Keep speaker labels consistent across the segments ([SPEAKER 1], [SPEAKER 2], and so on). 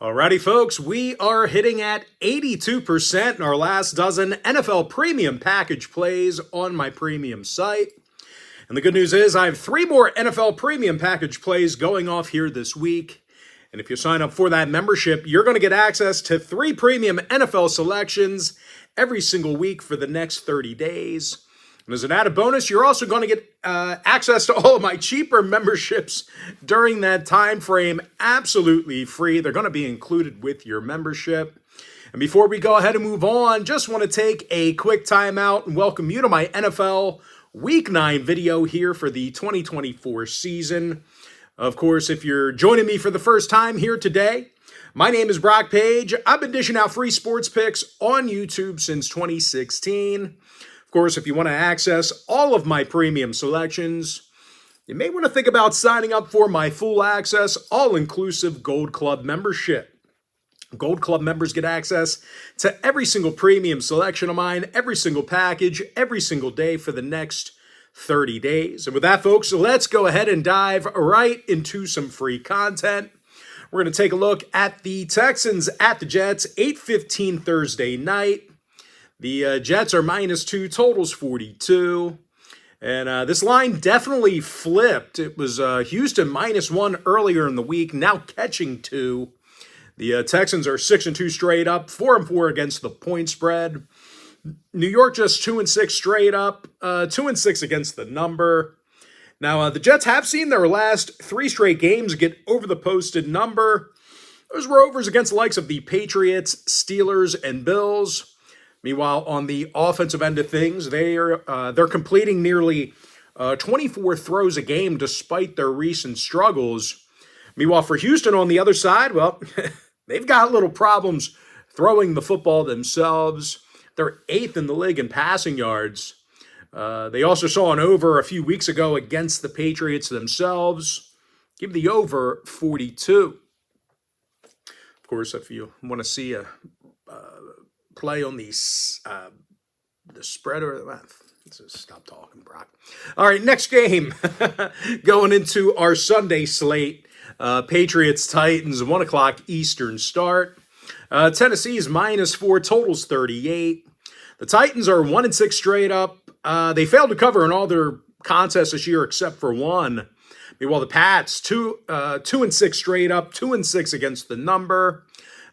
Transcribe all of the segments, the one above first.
[SPEAKER 1] Alrighty, folks, we are hitting at 82% in our last dozen NFL premium package plays on my premium site. And the good news is I have 3 more NFL premium package plays going off here this week. And if you sign up for that membership, you're going to get access to 3 premium NFL selections every single week for the next 30 days. And as an added bonus, you're also going to get access to all of my cheaper memberships during that time frame, absolutely free. They're going to be included with your membership. And before we go ahead and move on, just want to take a quick time out and welcome you to my NFL Week 9 video here for the 2024 season. Of course, if you're joining me for the first time here today, my name is Brock Page. I've been dishing out free sports picks on YouTube since 2016. Of course, if you want to access all of my premium selections, you may want to think about signing up for my full access, all-inclusive Gold Club membership. Gold Club members get access to every single premium selection of mine, every single package, every single day for the next 30 days. And with that, folks, let's go ahead and dive right into some free content. We're going to take a look at the Texans at the Jets, 8:15 Thursday night. The Jets are -2, totals 42. And this line definitely flipped. It was Houston -1 earlier in the week, now catching 2. The Texans are 6-2 straight up, 4-4 against the point spread. New York just 2-6 straight up, 2-6 against the number. Now, the Jets have seen their last 3 straight games get over the posted number. Those were overs against the likes of the Patriots, Steelers, and Bills. Meanwhile, on the offensive end of things, they're completing nearly 24 throws a game despite their recent struggles. Meanwhile, for Houston on the other side, well, they've got little problems throwing the football themselves. They're 8th in the league in passing yards. They also saw an over a few weeks ago against the Patriots themselves. Give the over 42. Of course, if you want to see a play on the spread or let's just stop talking, Brock. All right, next game going into our Sunday slate. Patriots Titans 1 o'clock Eastern start. Tennessee is -4, totals 38. The Titans are 1-6 straight up. They failed to cover in all their contests this year except for one. Meanwhile, the Pats 2-6 straight up, 2-6 against the number.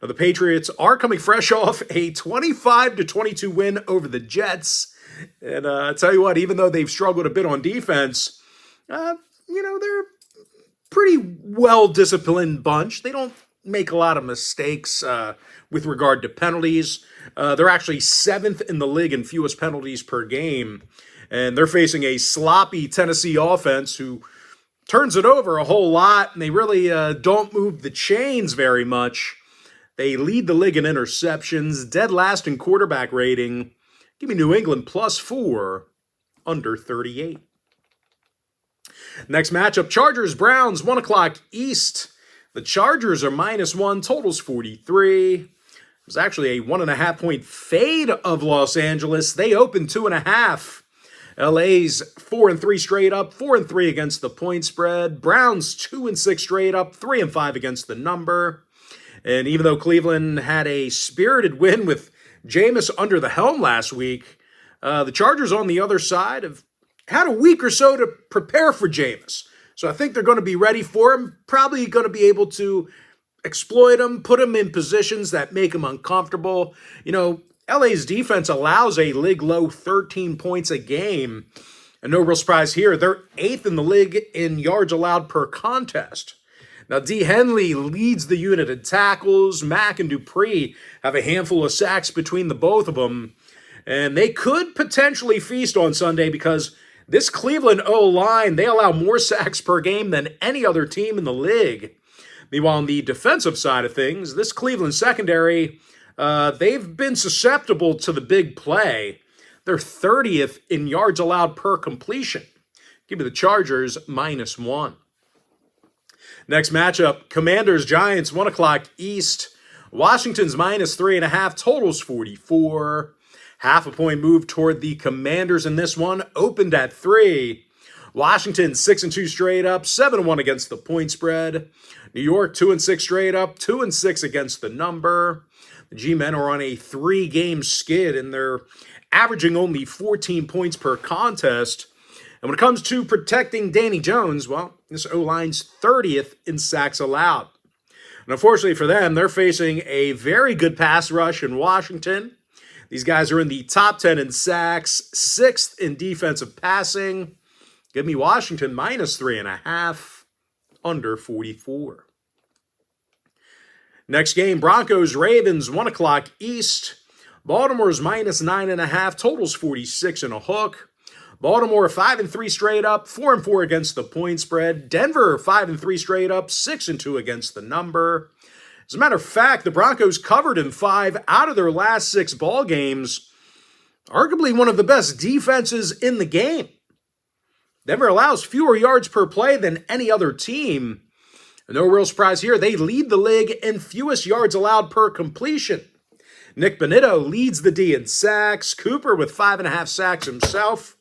[SPEAKER 1] Now, the Patriots are coming fresh off a 25-22 win over the Jets. And I tell you what, even though they've struggled a bit on defense, they're a pretty well-disciplined bunch. They don't make a lot of mistakes with regard to penalties. They're actually 7th in the league in fewest penalties per game. And they're facing a sloppy Tennessee offense who turns it over a whole lot, and they really don't move the chains very much. They lead the league in interceptions, dead last in quarterback rating. Give me New England +4, under 38. Next matchup, Chargers-Browns, 1 o'clock East. The Chargers are -1, totals 43. It was actually a 1.5-point fade of Los Angeles. They opened 2.5. LA's 4-3 straight up, 4-3 against the point spread. Browns 2-6 straight up, 3-5 against the number. And even though Cleveland had a spirited win with Jameis under the helm last week, the Chargers on the other side have had a week or so to prepare for Jameis. So I think they're going to be ready for him, probably going to be able to exploit him, put him in positions that make him uncomfortable. LA's defense allows a league-low 13 points a game. And no real surprise here, they're 8th in the league in yards allowed per contest. Now, D. Henley leads the unit in tackles. Mack and Dupree have a handful of sacks between the both of them. And they could potentially feast on Sunday because this Cleveland O-line, they allow more sacks per game than any other team in the league. Meanwhile, on the defensive side of things, this Cleveland secondary, they've been susceptible to the big play. They're 30th in yards allowed per completion. Give me the Chargers -1. Next matchup, Commanders-Giants, 1 o'clock East. Washington's -3.5, totals 44. 0.5-point move toward the Commanders in this one, opened at 3. Washington 6-2 straight up, 7-1 against the point spread. New York 2-6 straight up, 2-6 against the number. The G-men are on a 3-game skid, and they're averaging only 14 points per contest. And when it comes to protecting Danny Jones, well, this O-line's 30th in sacks allowed. And unfortunately for them, they're facing a very good pass rush in Washington. These guys are in the top 10 in sacks, 6th in defensive passing. Give me Washington -3.5, under 44. Next game, Broncos-Ravens, 1 o'clock East. Baltimore's -9.5, totals 46.5. Baltimore 5-3 straight up, 4-4 against the point spread. Denver 5-3 straight up, 6-2 against the number. As a matter of fact, the Broncos covered in 5 out of their last 6 ball games. Arguably one of the best defenses in the game. Denver allows fewer yards per play than any other team. No real surprise here. They lead the league in fewest yards allowed per completion. Nick Bonitto leads the D in sacks. Cooper with 5.5 sacks himself.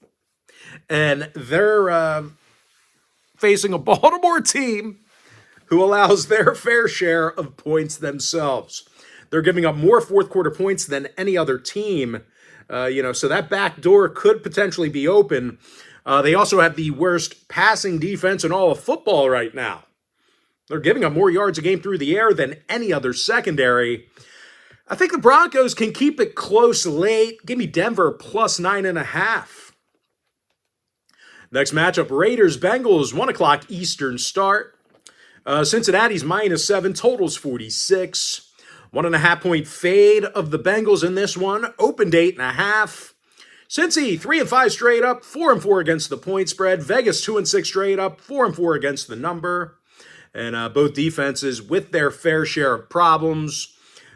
[SPEAKER 1] And they're facing a Baltimore team who allows their fair share of points themselves. They're giving up more fourth quarter points than any other team. So that back door could potentially be open. They also have the worst passing defense in all of football right now. They're giving up more yards a game through the air than any other secondary. I think the Broncos can keep it close late. Give me Denver +9.5. Next matchup, Raiders-Bengals, 1 o'clock Eastern start. Cincinnati's -7, totals 46. 1.5 point fade of the Bengals in this one, opened 8.5. Cincy, 3-5 straight up, 4-4 against the point spread. Vegas, 2-6 straight up, 4-4 against the number. And both defenses with their fair share of problems.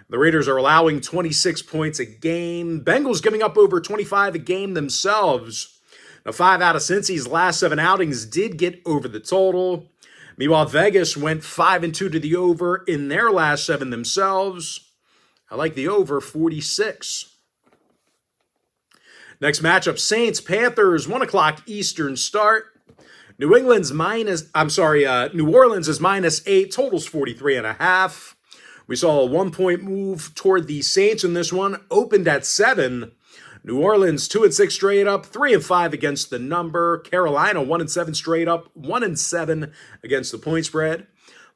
[SPEAKER 1] The Raiders are allowing 26 points a game. Bengals giving up over 25 a game themselves. Now, 5 out of Cincy's last 7 outings did get over the total. Meanwhile, Vegas went 5-2 to the over in their last 7 themselves. I like the over 46. Next matchup, Saints-Panthers, 1 o'clock Eastern start. New Orleans is -8, totals 43.5. We saw a 1-point move toward the Saints in this one, opened at 7. New Orleans 2-6 straight up, 3-5 against the number. Carolina 1-7 straight up, 1-7 against the point spread.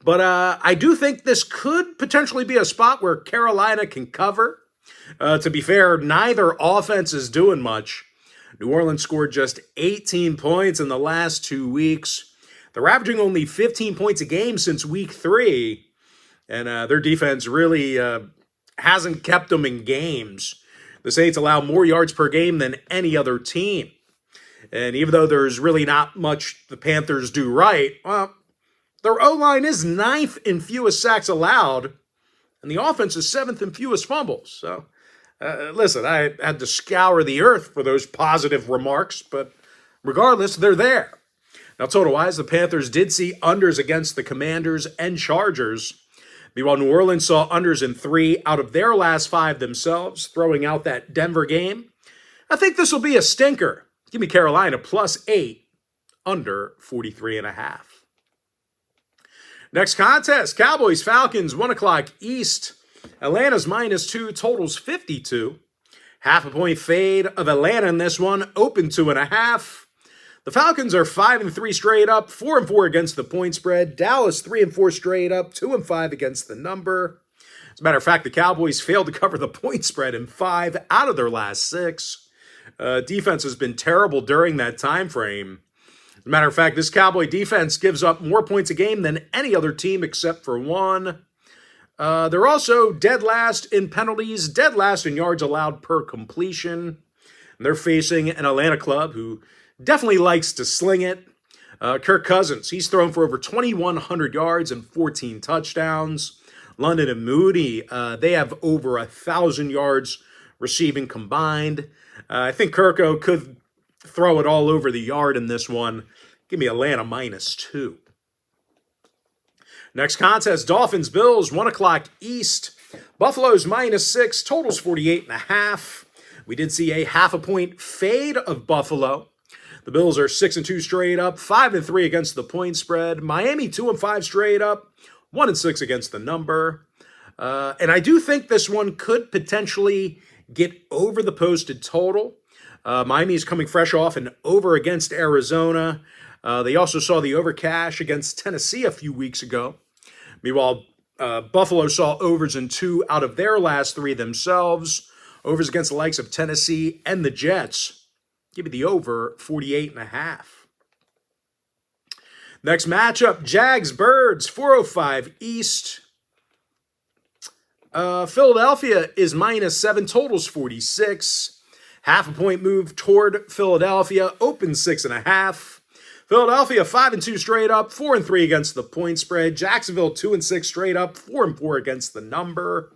[SPEAKER 1] But I do think this could potentially be a spot where Carolina can cover. To be fair, neither offense is doing much. New Orleans scored just 18 points in the last 2 weeks. They're averaging only 15 points a game since week 3. And their defense really hasn't kept them in games. The Saints allow more yards per game than any other team. And even though there's really not much the Panthers do right, well, their O-line is 9th in fewest sacks allowed. And the offense is 7th in fewest fumbles. So, listen, I had to scour the earth for those positive remarks. But regardless, they're there. Now, total-wise, the Panthers did see unders against the Commanders and Chargers. Meanwhile, New Orleans saw unders in 3 out of their last 5 themselves, throwing out that Denver game. I think this will be a stinker. Give me Carolina +8, under 43.5. Next contest, Cowboys-Falcons, 1 o'clock East. Atlanta's -2, totals 52. 0.5 point fade of Atlanta in this one, open 2.5. The Falcons are 5-3 straight up, 4-4 against the point spread. Dallas 3-4 straight up, 2-5 against the number. As a matter of fact, the Cowboys failed to cover the point spread in 5 out of their last 6. Defense has been terrible during that time frame. As a matter of fact, this Cowboy defense gives up more points a game than any other team except for one. They're also dead last in penalties, dead last in yards allowed per completion. And they're facing an Atlanta club who definitely likes to sling it. Kirk Cousins, he's thrown for over 2,100 yards and 14 touchdowns. London and Moody, they have over 1,000 yards receiving combined. I think Kirko could throw it all over the yard in this one. Give me Atlanta -2. Next contest, Dolphins-Bills, 1 o'clock East. Buffalo's -6, totals 48.5. We did see a 0.5 point fade of Buffalo. The Bills are 6-2 straight up, 5-3 against the point spread. Miami 2-5 straight up, 1-6 against the number. And I do think this one could potentially get over the posted total. Miami is coming fresh off an over against Arizona. They also saw the over cash against Tennessee a few weeks ago. Meanwhile, Buffalo saw overs in 2 out of their last 3 themselves. Overs against the likes of Tennessee and the Jets. Give me the over 48.5. Next matchup, Jags-Birds, 405 East. Philadelphia is -7, totals 46. Half a point move toward Philadelphia, open 6.5. Philadelphia 5-2 straight up, 4-3 against the point spread. Jacksonville 2-6 straight up, 4-4 against the number.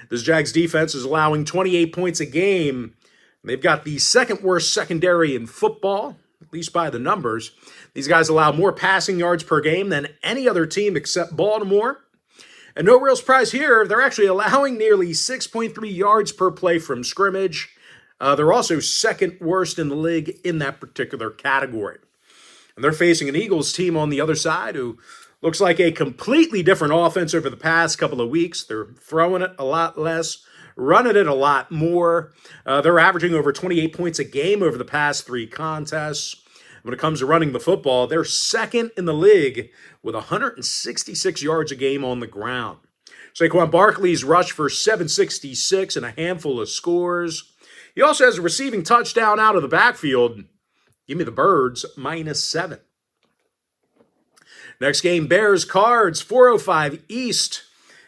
[SPEAKER 1] This Jags defense is allowing 28 points a game. They've got the second worst secondary in football, at least by the numbers. These guys allow more passing yards per game than any other team except Baltimore. And no real surprise here, they're actually allowing nearly 6.3 yards per play from scrimmage. They're also second worst in the league in that particular category. And they're facing an Eagles team on the other side who looks like a completely different offense over the past couple of weeks. They're throwing it a lot less, running it a lot more. They're averaging over 28 points a game over the past 3 contests. When it comes to running the football, they're second in the league with 166 yards a game on the ground. Saquon Barkley's rushed for 766 and a handful of scores. He also has a receiving touchdown out of the backfield. Give me the Birds, -7. Next game, Bears-Cards, 405 East.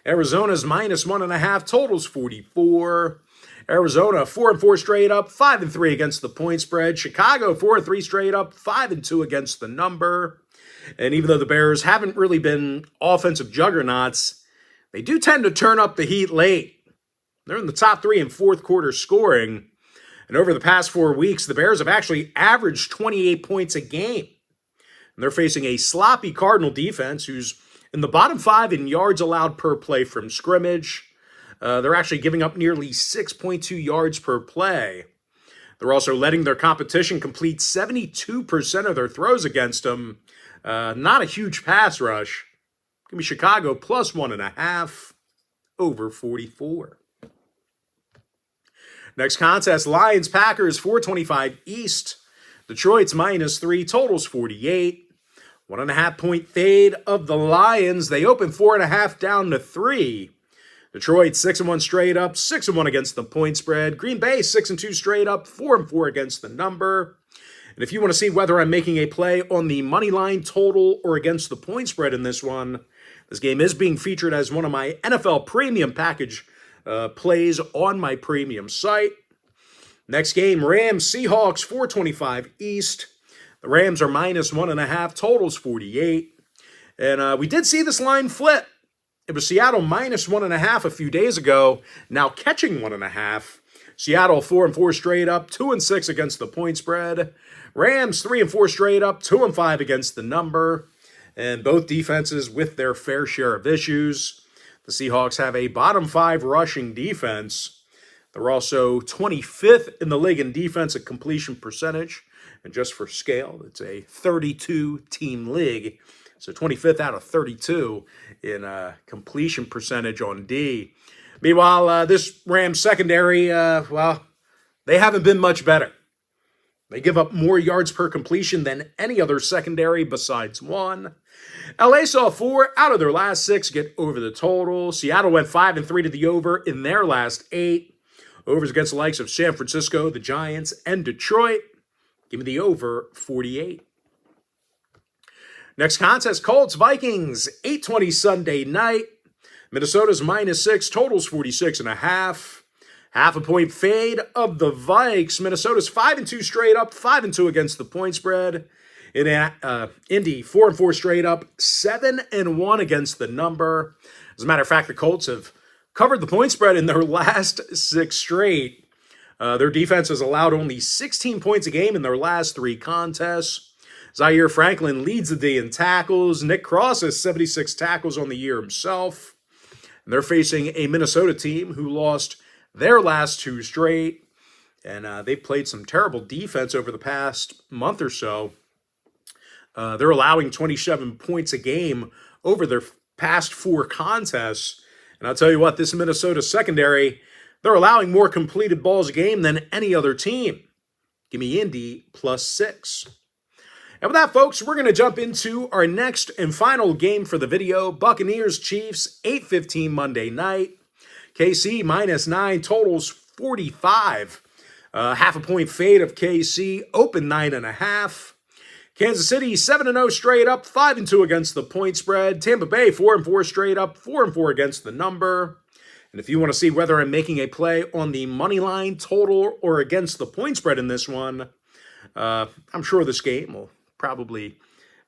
[SPEAKER 1] Arizona's -1.5, totals 44. Arizona 4-4 straight up, 5-3 against the point spread. Chicago 4-3 straight up, 5-2 against the number. And even though the Bears haven't really been offensive juggernauts, they do tend to turn up the heat late. They're in the top 3 in fourth quarter scoring. And over the past 4 weeks, the Bears have actually averaged 28 points a game. And they're facing a sloppy Cardinal defense who's in the bottom 5 in yards allowed per play from scrimmage. They're actually giving up nearly 6.2 yards per play. They're also letting their competition complete 72% of their throws against them. Not a huge pass rush. Give me Chicago +1.5, over 44. Next contest, Lions-Packers, 425 East. Detroit's -3, totals 48. 1.5 point fade of the Lions. They open 4.5 down to 3. Detroit 6-1 straight up, 6-1 against the point spread. Green Bay 6-2 straight up, 4-4 against the number. And if you want to see whether I'm making a play on the money line total or against the point spread in this one, this game is being featured as one of my NFL Premium Package plays on my premium site. Next game, Rams-Seahawks, 425 East. The Rams are -1.5, totals 48. And we did see this line flip. It was Seattle -1.5 a few days ago, now catching 1.5. Seattle 4-4 straight up, 2-6 against the point spread. Rams 3-4 straight up, 2-5 against the number. And both defenses with their fair share of issues. The Seahawks have a bottom 5 rushing defense. They're also 25th in the league in defensive completion percentage. And just for scale, it's a 32-team league. So 25th out of 32 in completion percentage on D. Meanwhile, this Rams secondary, they haven't been much better. They give up more yards per completion than any other secondary besides one. LA saw 4 out of their last 6 get over the total. Seattle went 5-3 to the over in their last 8. Overs against the likes of San Francisco, the Giants, and Detroit. Give me the over 48. Next contest, Colts-Vikings, 8:20 Sunday night. Minnesota's -6, totals 46.5. Half a point fade of the Vikes. Minnesota's 5-2 straight up, 5-2 against the point spread. In Indy, 4-4 straight up, 7-1 against the number. As a matter of fact, the Colts have covered the point spread in their last 6 straight. Their defense has allowed only 16 points a game in their last 3 contests. Zaire Franklin leads the day in tackles. Nick Cross has 76 tackles on the year himself. And they're facing a Minnesota team who lost their last 2 straight. And they've played some terrible defense over the past month or so. They're allowing 27 points a game over their past 4 contests. And I'll tell you what, this Minnesota secondary, they're allowing more completed balls a game than any other team. Give me Indy +6. And with that, folks, we're going to jump into our next and final game for the video. Buccaneers Chiefs, 8:15 Monday night. KC -9, totals 45. Half a point fade of KC, open 9.5. Kansas City 7-0 straight up, 5-2 against the point spread. Tampa Bay 4-4 straight up, 4-4 against the number. And if you want to see whether I'm making a play on the money line, total, or against the point spread in this one, I'm sure this game will probably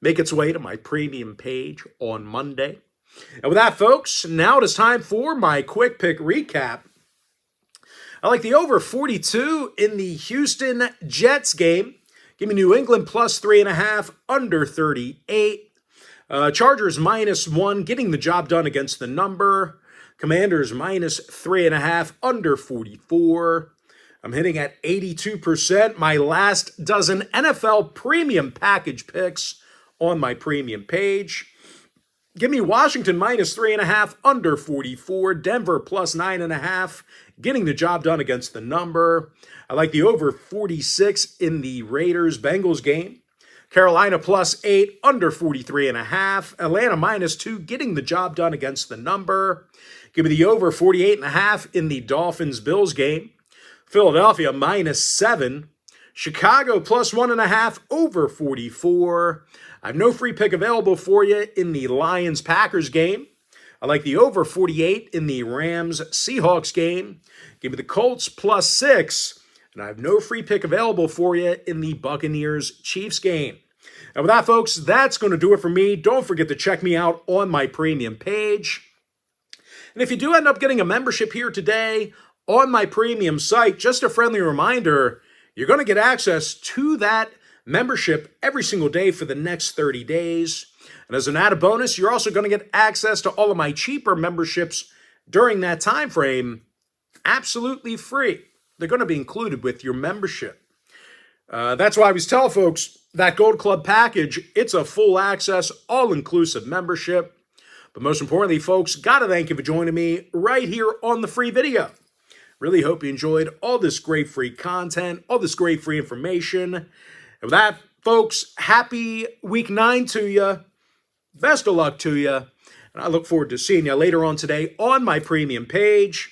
[SPEAKER 1] make its way to my premium page on Monday. And with that, folks, now it is time for my quick pick recap. I like the over 42 in the Houston Jets game. Give me New England +3.5, under 38. Chargers -1, getting the job done against the number. Commanders -3.5, under 44. I'm hitting at 82%. My last dozen NFL premium package picks on my premium page. Give me Washington -3.5, under 44. Denver +9.5, getting the job done against the number. I like the over 46 in the Raiders-Bengals game. Carolina +8, under 43.5. Atlanta -2, getting the job done against the number. Give me the over 48.5 in the Dolphins-Bills game. Philadelphia -7. Chicago +1.5, over 44. I have no free pick available for you in the Lions-Packers game. I like the over 48 in the Rams-Seahawks game. Give me the Colts +6. And I have no free pick available for you in the Buccaneers-Chiefs game. And with that, folks, that's going to do it for me. Don't forget to check me out on my premium page. And if you do end up getting a membership here today on my premium site, just a friendly reminder, you're going to get access to that membership every single day for the next 30 days. And as an added bonus, you're also going to get access to all of my cheaper memberships during that time frame, absolutely free. They're going to be included with your membership. That's why I always tell folks that Gold Club package, it's a full access, all-inclusive membership. But most importantly, folks, got to thank you for joining me right here on the free video. Really hope you enjoyed all this great free content, all this great free information. And with that, folks, happy week 9 to you. Best of luck to you. And I look forward to seeing you later on today on my premium page.